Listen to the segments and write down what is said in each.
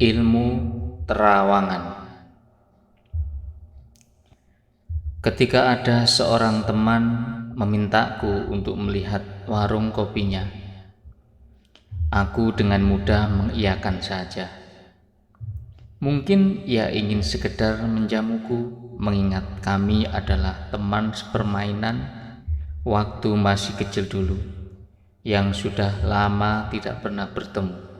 Ilmu terawangan. Ketika ada seorang teman memintaku untuk melihat warung kopinya, aku dengan mudah mengiyakan saja. Mungkin ia ingin sekedar menjamuku, mengingat kami adalah teman sepermainan waktu masih kecil dulu, yang sudah lama tidak pernah bertemu.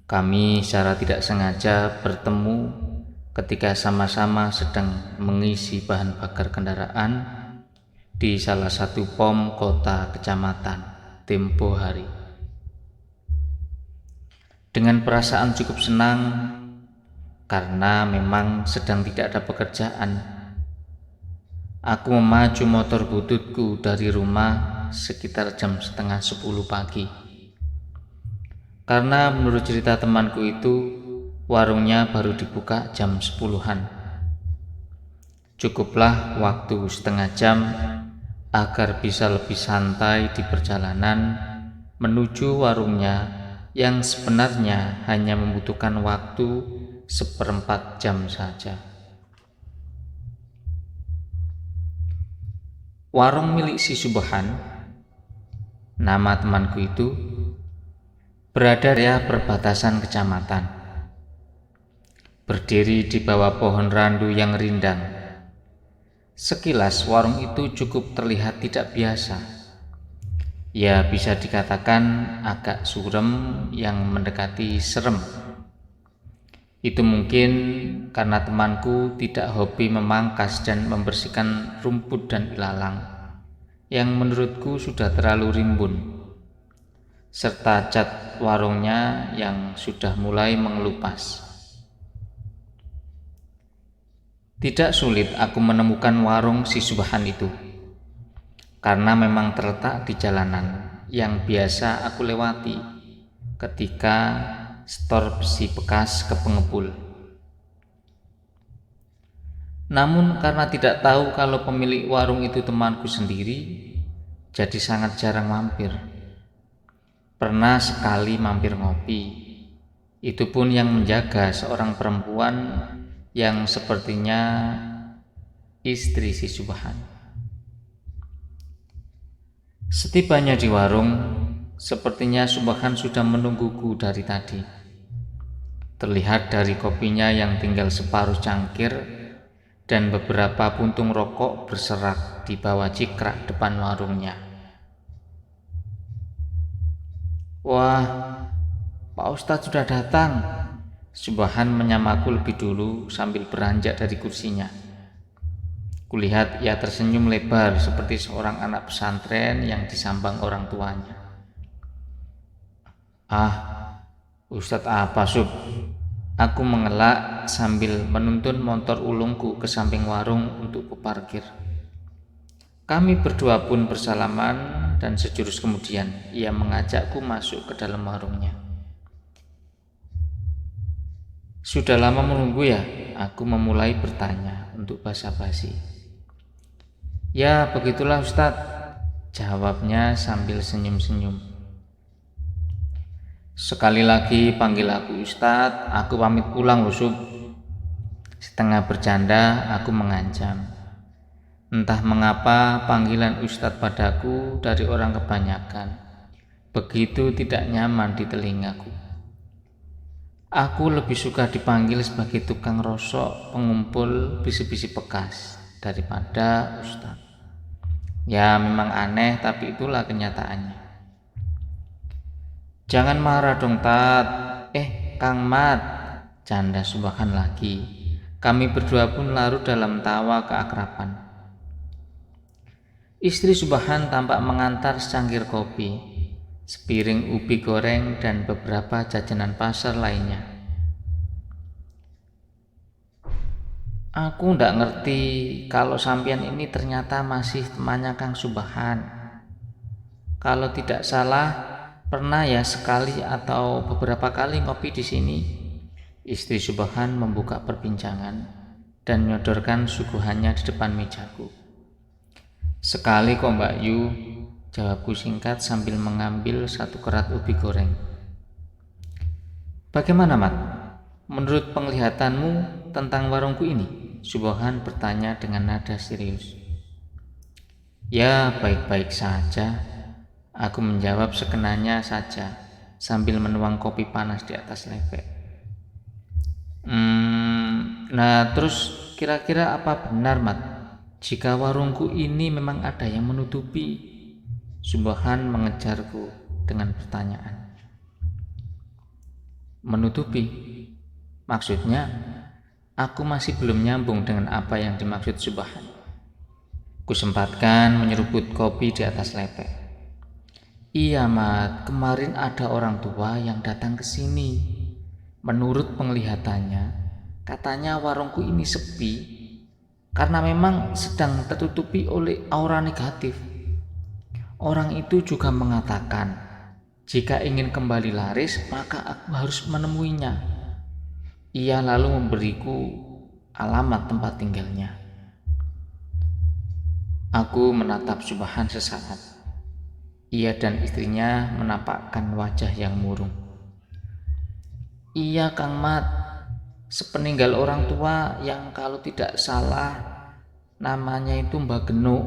Kami secara tidak sengaja bertemu ketika sama-sama sedang mengisi bahan bakar kendaraan di salah satu pom kota kecamatan tempo hari. Dengan perasaan cukup senang karena memang sedang tidak ada pekerjaan, aku memacu motor bututku dari rumah sekitar jam setengah 10 pagi. Karena menurut cerita temanku itu, warungnya baru dibuka jam 10-an. Cukuplah waktu setengah jam agar bisa lebih santai di perjalanan menuju warungnya yang sebenarnya hanya membutuhkan waktu 1/4 jam saja. Warung milik si Subhan, nama temanku itu, berada di perbatasan kecamatan, berdiri di bawah pohon randu yang rindang. Sekilas warung itu cukup terlihat tidak biasa. Ya, bisa dikatakan agak suram yang mendekati serem. Itu mungkin karena temanku tidak hobi memangkas dan membersihkan rumput dan ilalang yang menurutku sudah terlalu rimbun, serta cat warungnya yang sudah mulai mengelupas. Tidak sulit aku menemukan warung si Subhan itu, karena memang terletak di jalanan yang biasa aku lewati ketika setor besi bekas ke pengepul. Namun karena tidak tahu kalau pemilik warung itu temanku sendiri, jadi sangat jarang mampir. Pernah sekali mampir ngopi, itu pun yang menjaga seorang perempuan yang sepertinya istri si Subhan. Setibanya di warung, sepertinya Subhan sudah menungguku dari tadi. Terlihat dari kopinya yang tinggal separuh cangkir dan beberapa puntung rokok berserak di bawah cikrak depan warungnya. "Wah, Pak Ustadz sudah datang." Subhan menyamaku lebih dulu sambil beranjak dari kursinya. Kulihat ia tersenyum lebar seperti seorang anak pesantren yang disambang orang tuanya. "Ah, Ustadz apa Sub?" Aku mengelak sambil menuntun motor ulungku ke samping warung untuk kuparkir. Kami berdua pun bersalaman dan sejurus kemudian ia mengajakku masuk ke dalam warungnya. "Sudah lama menunggu ya?" Aku memulai bertanya untuk basa-basi. "Ya begitulah Ustadz," jawabnya sambil senyum-senyum. "Sekali lagi panggil aku Ustadz, aku pamit pulang loh Sub." Setengah bercanda aku mengancam. Entah mengapa panggilan Ustadz padaku dari orang kebanyakan begitu tidak nyaman di telingaku. Aku lebih suka dipanggil sebagai tukang rosok pengumpul bisi-bisi bekas daripada Ustadz. Ya memang aneh, tapi itulah kenyataannya. "Jangan marah dong Tat." Kang Mat," canda Subhan lagi. Kami berdua pun larut dalam tawa keakraban. Istri Subhan tampak mengantar secangkir kopi, sepiring ubi goreng, dan beberapa jajanan pasar lainnya. "Aku ndak ngerti kalau sampean ini ternyata masih temannya Kang Subhan. Kalau tidak salah pernah ya sekali atau beberapa kali ngopi di sini." Istri Subhan membuka perbincangan dan menyodorkan suguhannya di depan mejaku. "Sekali kok Mbak Yu," jawabku singkat sambil mengambil satu kerat ubi goreng. Bagaimana, Mat? Menurut penglihatanmu tentang warungku ini? Subhan bertanya dengan nada serius. Ya, baik-baik saja. Aku menjawab sekenanya saja sambil menuang kopi panas di atas lepek. Nah terus kira-kira apa benar, Mat, jika warungku ini memang ada yang menutupi? Subhan mengejarku dengan pertanyaan. Menutupi? Maksudnya? Aku masih belum nyambung dengan apa yang dimaksud Subhan. Kusempatkan menyeruput kopi di atas lepek. Iya, Mat, kemarin ada orang tua yang datang ke sini. Menurut penglihatannya, katanya warungku ini sepi karena memang sedang tertutupi oleh aura negatif. Orang itu juga mengatakan, jika ingin kembali laris, maka aku harus menemuinya. Ia lalu memberiku alamat tempat tinggalnya. Aku menatap Subhan sesaat. Ia dan istrinya menampakkan wajah yang murung. Iya, Kang Mat, sepeninggal orang tua yang kalau tidak salah namanya itu Mbak Genuk,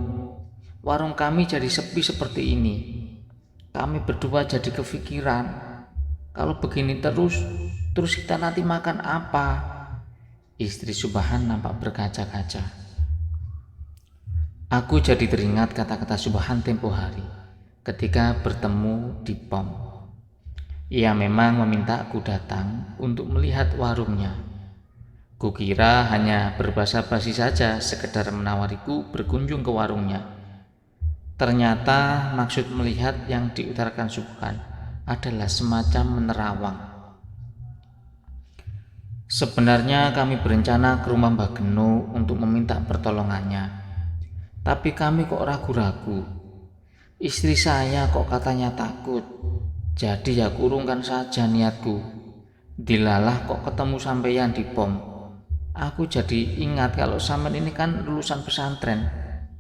warung kami jadi sepi seperti ini. Kami berdua jadi kepikiran, kalau begini terus kita nanti makan apa? Istri Subhan nampak berkaca-kaca. Aku jadi teringat kata-kata Subhan tempo hari ketika bertemu di pom. Ia memang meminta aku datang untuk melihat warungnya. Kukira hanya berbahasa basi saja, sekedar menawariku berkunjung ke warungnya. Ternyata maksud melihat yang diutarakan Subhan adalah semacam menerawang. Sebenarnya kami berencana ke rumah Mbak Genu untuk meminta pertolongannya. Tapi kami kok ragu-ragu. Istri saya kok katanya takut. Jadi ya kurungkan saja niatku. Dilalah kok ketemu sampeyan di pom. Aku jadi ingat kalau sampean ini kan lulusan pesantren.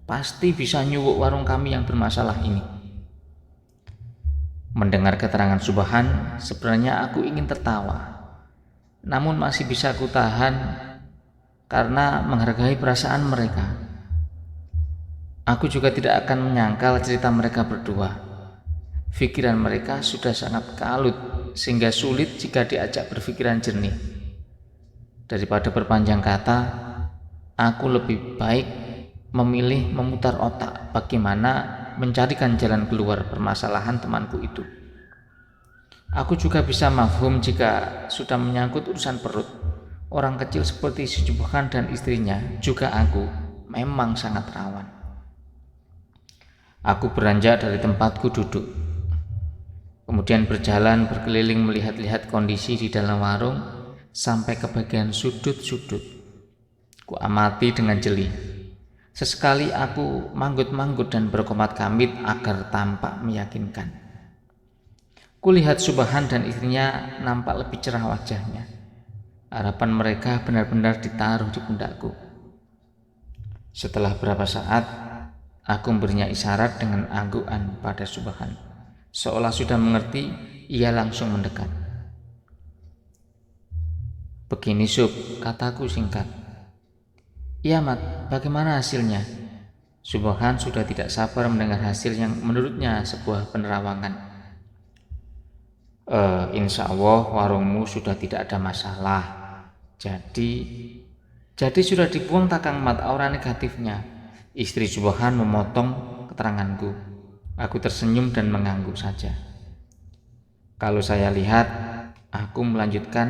Pasti bisa nyuwuk warung kami yang bermasalah ini. Mendengar keterangan Subhan, sebenarnya aku ingin tertawa. Namun masih bisa kutahan karena menghargai perasaan mereka. Aku juga tidak akan menyangkal cerita mereka berdua. Pikiran mereka sudah sangat kalut sehingga sulit jika diajak berpikiran jernih. Daripada berpanjang kata, aku lebih baik memilih memutar otak bagaimana mencarikan jalan keluar permasalahan temanku itu. Aku juga bisa mafhum jika sudah menyangkut urusan perut. Orang kecil seperti Subhan dan istrinya, juga aku, memang sangat rawan. Aku beranjak dari tempatku duduk, kemudian berjalan berkeliling melihat-lihat kondisi di dalam warung sampai ke bagian sudut-sudut. Ku amati dengan jeli. Sesekali aku manggut-manggut dan berkomat kamit agar tampak meyakinkan. Kulihat Subhan dan istrinya nampak lebih cerah wajahnya. Harapan mereka benar-benar ditaruh di pundakku. Setelah beberapa saat, aku memberinya isyarat dengan anggukan pada Subhan. Seolah sudah mengerti, ia langsung mendekat. Begini Sub, kataku singkat. Iya Mat, bagaimana hasilnya? Subhan sudah tidak sabar mendengar hasil yang menurutnya sebuah penerawangan. Insya Allah warungmu sudah tidak ada masalah. Jadi sudah dibuang tak Kang Mat aura negatifnya? Istri Subhan memotong keteranganku. Aku tersenyum dan mengangguk saja. Kalau saya lihat, aku melanjutkan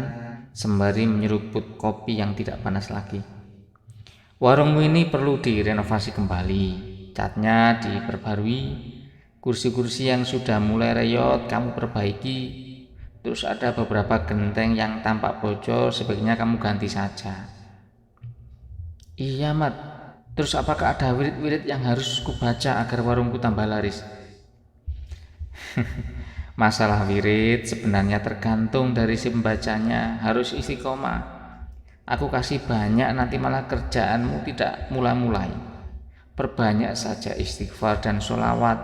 sembari menyeruput kopi yang tidak panas lagi. Warungmu ini perlu direnovasi kembali, catnya diperbarui, kursi-kursi yang sudah mulai reyot kamu perbaiki, terus ada beberapa genteng yang tampak bocor, sebaiknya kamu ganti saja. Iya Mat, terus apakah ada wirid-wirid yang harus kubaca agar warungku tambah laris? Masalah wirid sebenarnya tergantung dari si pembacanya, harus istiqomah. Aku kasih banyak nanti malah kerjaanmu tidak mulai-mulai. Perbanyak saja istighfar dan sholawat.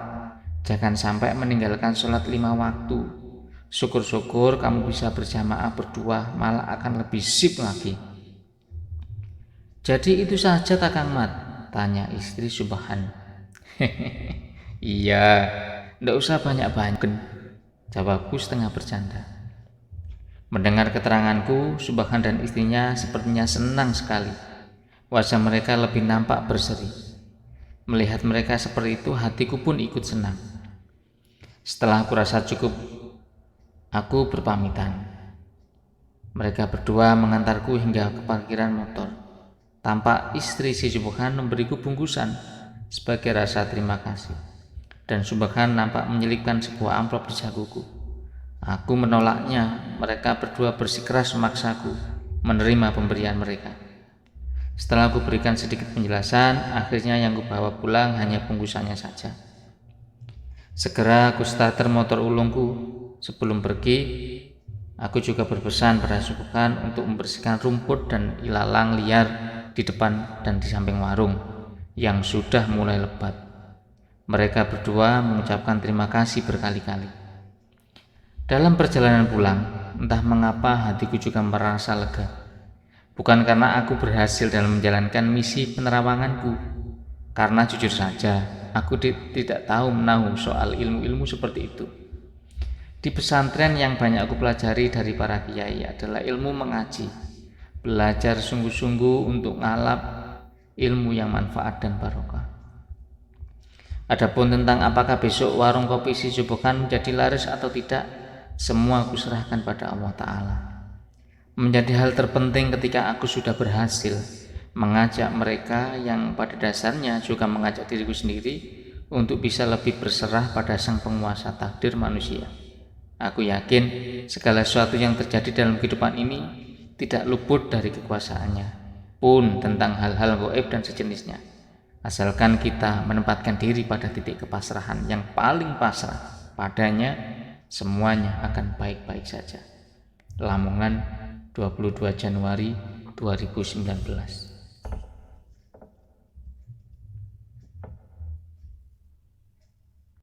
Jangan sampai meninggalkan sholat 5 waktu. Syukur-syukur kamu bisa berjamaah berdua, malah akan lebih sip lagi. Jadi itu saja Kakang Mat? Tanya istri Subhan. Iya, ndak usah banyak-banyak, jawabku setengah bercanda. Mendengar keteranganku, Subhan dan istrinya sepertinya senang sekali. Wajah mereka lebih nampak berseri. Melihat mereka seperti itu, hatiku pun ikut senang. Setelah aku rasa cukup, aku berpamitan. Mereka berdua mengantarku hingga ke parkiran motor. Tampak istri si Subhan memberiku bungkusan sebagai rasa terima kasih. Dan Subhan nampak menyelipkan sebuah amplop di sakuku. Aku menolaknya. Mereka berdua bersikeras memaksaku menerima pemberian mereka. Setelah aku berikan sedikit penjelasan, akhirnya yang kubawa pulang hanya bungkusannya saja. Segera aku starter motor ulungku. Sebelum pergi, aku juga berpesan pada Subhan untuk membersihkan rumput dan ilalang liar di depan dan di samping warung yang sudah mulai lebat. Mereka berdua mengucapkan terima kasih berkali-kali. Dalam perjalanan pulang, entah mengapa hatiku juga merasa lega. Bukan karena aku berhasil dalam menjalankan misi penerawanganku, karena jujur saja aku tidak tahu menahu soal ilmu-ilmu seperti itu. Di pesantren yang banyak aku pelajari dari para kiai adalah ilmu mengaji, belajar sungguh-sungguh untuk ngalap ilmu yang manfaat dan barokah. Adapun tentang apakah besok warung kopi si Subhan menjadi laris atau tidak, semua aku serahkan pada Allah Ta'ala. Menjadi hal terpenting ketika aku sudah berhasil mengajak mereka yang pada dasarnya juga mengajak diriku sendiri untuk bisa lebih berserah pada sang penguasa takdir manusia. Aku yakin segala sesuatu yang terjadi dalam kehidupan ini tidak luput dari kekuasaannya, pun tentang hal-hal gaib dan sejenisnya. Asalkan kita menempatkan diri pada titik kepasrahan yang paling pasrah padanya, semuanya akan baik-baik saja. Lamongan, 22 Januari 2019.